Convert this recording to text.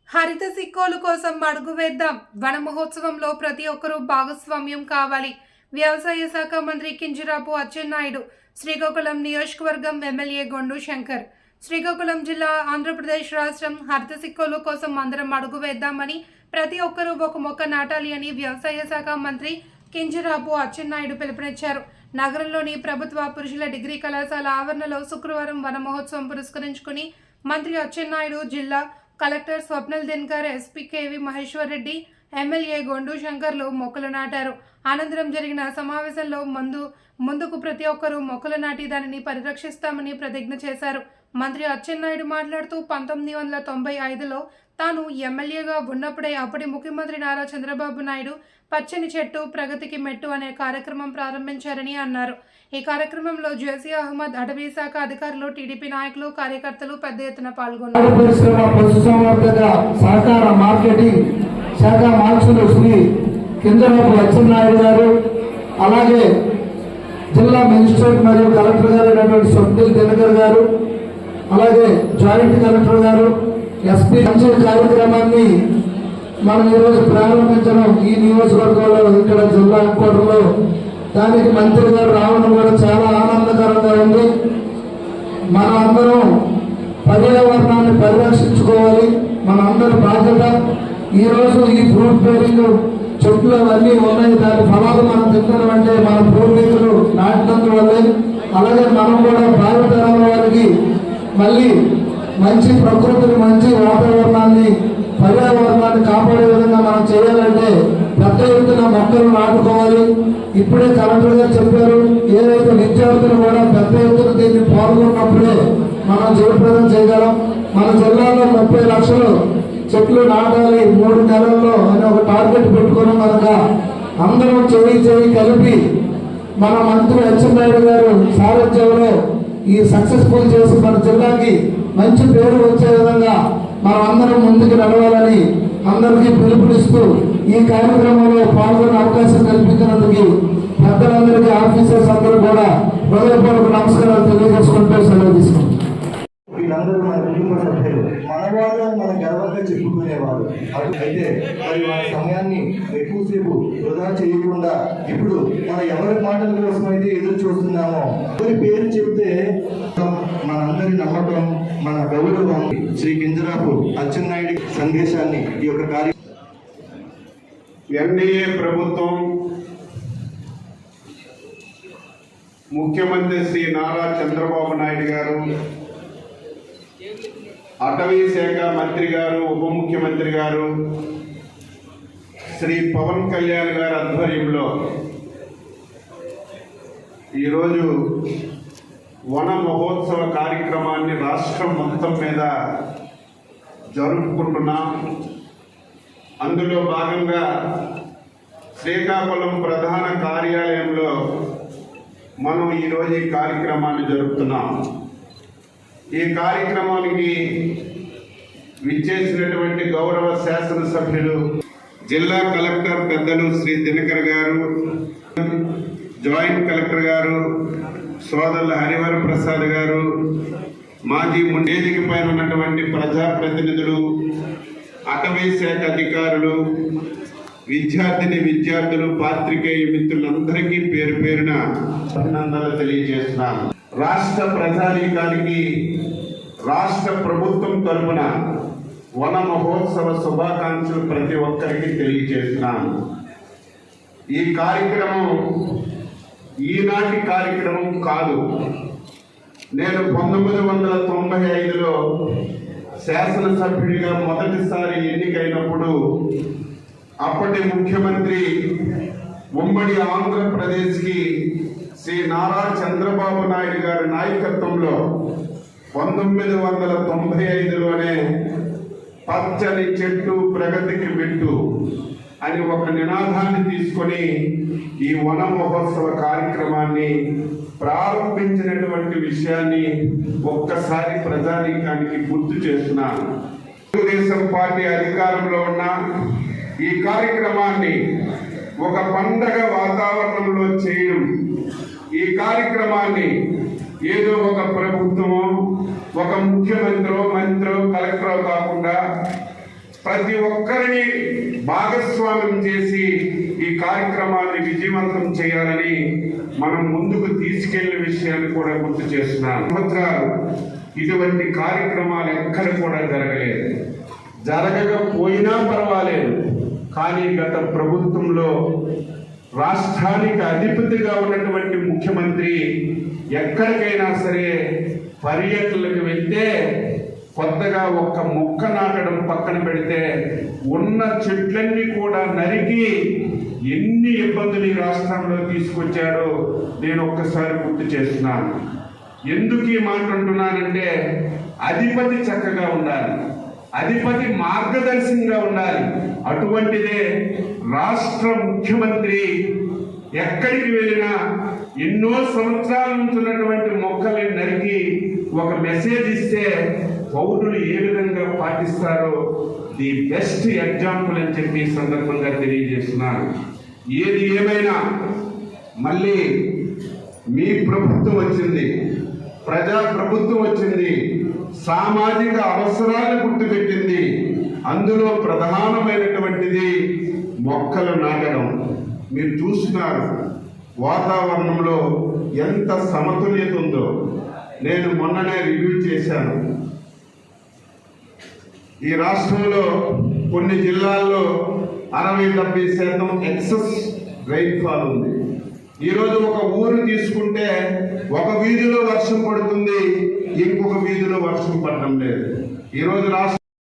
హరిత సిక్కోలు కోసం అడుగు వేద్దాం. వన మహోత్సవంలో ప్రతి ఒక్కరూ భాగస్వామ్యం కావాలి. వ్యవసాయ శాఖ మంత్రి కింజరాపు అచ్చెన్నాయుడు. శ్రీకాకుళం నియోజకవర్గం ఎమ్మెల్యే గొండు శంకర్. శ్రీకాకుళం జిల్లా, ఆంధ్రప్రదేశ్ రాష్ట్రం. హరిత సిక్కోలు కోసం అందరం అడుగు వేద్దామని, ప్రతి ఒక్కరూ ఒక మొక్క నాటాలి అని వ్యవసాయ శాఖ మంత్రి కింజరాపు అచ్చెన్నాయుడు పిలుపునిచ్చారు. నగరంలోని ప్రభుత్వ పురుషుల డిగ్రీ కళాశాల ఆవరణలో శుక్రవారం వన మహోత్సవం పురస్కరించుకుని మంత్రి అచ్చెన్నాయుడు, జిల్లా collector Swapnil Dinakar, SP KV Maheshwar Reddy, MLA Gondu శంకర్లు మొక్కలు నాటారు. అనంతరం జరిగిన సమావేశంలో ముందుకు ప్రతి ఒక్కరూ మొక్కలు నాటి దానిని పరిరక్షిస్తామని ప్రతిజ్ఞ చేశారు. మంత్రి అచ్చెన్నాయుడు మాట్లాడుతూ 1995లో తాను ఎమ్మెల్యేగా ఉన్నప్పుడే అప్పటి ముఖ్యమంత్రి నారా చంద్రబాబు నాయుడు పచ్చని చెట్టు ప్రగతికి మెట్టు అనే కార్యక్రమం ప్రారంభించారని అన్నారు. ఈ కార్యక్రమంలో జేసీ అహ్మద్, అటవీ శాఖ అధికారులు, టీడీపీ నాయకులు, కార్యకర్తలు పెద్ద ఎత్తున పాల్గొన్నారు. శాఖ మార్చులు శ్రీ కింజరాపు అచ్చెన్నాయుడు గారు, అలాగే జిల్లా మెజిస్ట్రేట్ మరియు కలెక్టర్ గారు అయినటువంటి స్వప్నిల్ దినకర్ గారు, అలాగే జాయింట్ కలెక్టర్ గారు, ఎస్పీ మంచి కార్యక్రమాన్ని మనం ఈరోజు ప్రారంభించడం ఈ నియోజకవర్గంలో ఇక్కడ జిల్లా హెడ్ క్వార్టర్లో దానికి మంత్రి గారు రావడం కూడా చాలా ఆనందకరంగా ఉంది. మనం అందరం పర్యావరణాన్ని పరిరక్షించుకోవాలి, మన అందరి బాధ్యత. ఈరోజు ఈ ఫ్రూట్ బేరింగ్ చెట్లు అవన్నీ ఉన్నాయి, దాని ఫలాలు మనం తింటాం అంటే మన పూర్వీకులు నాటినందువల్లే. అలాగే మనం కూడా భావితరాల వారికి మళ్ళీ మంచి ప్రకృతిని, మంచి వాతావరణాన్ని, పర్యావరణాన్ని కాపాడే విధంగా మనం చేయాలంటే పెద్ద ఎత్తున మొక్కలు నాటుకోవాలి. ఇప్పుడే కలెక్టర్ గారు చెప్పారు, ఏదైతే విద్యార్థులు కూడా పెద్ద ఎత్తున దీన్ని పాల్గొన్నప్పుడే మనం జయప్రదం చేయగలం. మన జిల్లాలో 30 లక్షలు చెట్లు నాటాలి 3 నెలల్లో అని ఒక టార్గెట్ పెట్టుకున్నాం కనుక అందరం చేయి కలిపి మన మంత్రి అచ్చెన్నాయుడు గారు సారథ్యంలో ఈ సక్సెస్ఫుల్ చేసి మన జిల్లాకి మంచి పేరు వచ్చే విధంగా మనం అందరం ముందుకు నడవాలని అందరికీ పిలుపునిస్తూ ఈ కార్యక్రమంలో పాల్గొనే అవకాశం కల్పించినందుకు పెద్దలందరికీ, ఆఫీసర్స్ అందరూ కూడా హృదయపూర్వక నమస్కారాలు తెలియజేసుకుంటూ సెలవు తీసుకుంటాం. వీళ్ళందరూ మన కుటుంబ సభ్యులు, మన వాళ్ళు మన గర్వంగా చెప్పుకునేవారు. అయితే మరి మన సమయాన్ని ఎక్కువసేపు వృధా చేయకుండా ఇప్పుడు మన ఎవరి మాటల కోసం అయితే ఎదురు చూస్తున్నామో ఎవరి పేరు చెప్తే మనందరి నమ్మకం, మన గౌరవం శ్రీ కింజరాపు అచ్చెన్నాయుడు సందేశాన్ని ఈ యొక్క కార్య ఎన్డీఏ ప్రభుత్వం, ముఖ్యమంత్రి శ్రీ నారా చంద్రబాబు నాయుడు గారు, అటవీ శాఖ మంత్రి గారు, ఉప ముఖ్యమంత్రి గారు శ్రీ పవన్ కళ్యాణ్ గారి ఆధ్వర్యంలో ఈరోజు వన మహోత్సవ కార్యక్రమాన్ని రాష్ట్రం మొత్తం మీద జరుపుకుంటున్నాం. అందులో భాగంగా శ్రీకాకుళం ప్రధాన కార్యాలయంలో మనం ఈరోజు ఈ కార్యక్రమాన్ని జరుపుతున్నాం. ఈ కార్యక్రమానికి విచ్చేసినటువంటి గౌరవ శాసనసభ్యులు, జిల్లా కలెక్టర్ పెద్దలు శ్రీ దినకర్ గారు, జాయింట్ కలెక్టర్ గారు, సోదరుల హరివర ప్రసాద్ గారు, మాజీ వేదిక పైన ఉన్నటువంటి ప్రజాప్రతినిధులు, అటవీ శాఖ అధికారులు, విద్యార్థులు, పాత్రికేయ మిత్రులందరికీ పేరు పేరున అభినందనలు తెలియజేస్తున్నాను. రాష్ట్ర ప్రజానీకానికి రాష్ట్ర ప్రభుత్వం తరఫున వన మహోత్సవ శుభాకాంక్షలు ప్రతి ఒక్కరికి తెలియజేస్తున్నాను. ఈ కార్యక్రమం ఈనాటి కార్యక్రమం కాదు. నేను 1995లో శాసనసభ్యుడిగా మొదటిసారి ఎన్నికైనప్పుడు అప్పటి ముఖ్యమంత్రి ఉమ్మడి ఆంధ్రప్రదేశ్కి శ్రీ నారా చంద్రబాబు నాయుడు గారి నాయకత్వంలో 1995లోనే పచ్చని చెట్టు ప్రగతికి మెట్టు అని ఒక నినాదాన్ని తీసుకొని ఈ వన మహోత్సవ కార్యక్రమాన్ని ప్రారంభించినటువంటి విషయాన్ని ఒక్కసారి ప్రజానీకానికి గుర్తు చేస్తున్నాను. తెలుగుదేశం పార్టీ అధికారంలో ఉన్న ఈ కార్యక్రమాన్ని ఒక పండగ వాతావరణంలో చేయడం, ఈ కార్యక్రమాన్ని ఏదో ఒక ప్రభుత్వమో, ఒక ముఖ్యమంత్రో, మంత్రో, కలెక్టరో కాకుండా ప్రతి ఒక్కరిని భాగస్వామ్యం చేసి ఈ కార్యక్రమాన్ని విజయవంతం చేయాలని మనం ముందుకు తీసుకెళ్లే విషయాన్ని కూడా గుర్తు చేస్తున్నాం. సంవత్సరాలు ఇటువంటి కార్యక్రమాలు ఎక్కడ కూడా జరగలేదు. జరగకపోయినా పర్వాలేదు, కానీ గత ప్రభుత్వంలో రాష్ట్రానికి అధిపతిగా ఉన్నటువంటి ముఖ్యమంత్రి ఎక్కడికైనా సరే పర్యటనలకు వెళ్తే కొత్తగా ఒక్క మొక్క నాటడం పక్కన పెడితే ఉన్న చెట్లన్నీ కూడా నరికి ఎన్ని ఇబ్బందులు ఈ రాష్ట్రంలో తీసుకొచ్చాడో నేను ఒక్కసారి గుర్తు చేస్తున్నాను. ఎందుకు ఈ మాట అంటున్నానంటే, అధిపతి చక్కగా ఉండాలి, అధిపతి మార్గదర్శకంగా ఉండాలి. అటువంటిదే రాష్ట్ర ముఖ్యమంత్రి ఎక్కడికి వెళ్ళినా ఎన్నో సంవత్సరాల నుంచి ఉన్నటువంటి మొక్కల్ని నరికి ఒక మెసేజ్ ఇస్తే పౌరులు ఏ విధంగా పాటిస్తారో ది బెస్ట్ ఎగ్జాంపుల్ అని చెప్పి ఈ సందర్భంగా తెలియజేస్తున్నాను. ఏది ఏమైనా మళ్ళీ మీ ప్రభుత్వం వచ్చింది, ప్రజా ప్రభుత్వం వచ్చింది, సామాజిక అవసరాలు గుర్తుపెట్టింది. అందులో ప్రధానమైనటువంటిది మొక్కలు నాటడం. మీరు చూస్తున్నారు వాతావరణంలో ఎంత సమతుల్యత ఉందో. నేను మొన్ననే రివ్యూ చేశాను. ఈ రాష్ట్రంలో కొన్ని జిల్లాల్లో 60-70% ఎక్సెస్ రైన్ఫాల్ ఉంది. ఈరోజు ఒక ఊరు తీసుకుంటే ఒక వీధిలో వర్షం పడుతుంది, ఇంకొక వీధిలో వర్షం పడడం లేదు. ఈరోజు రాష్ట్ర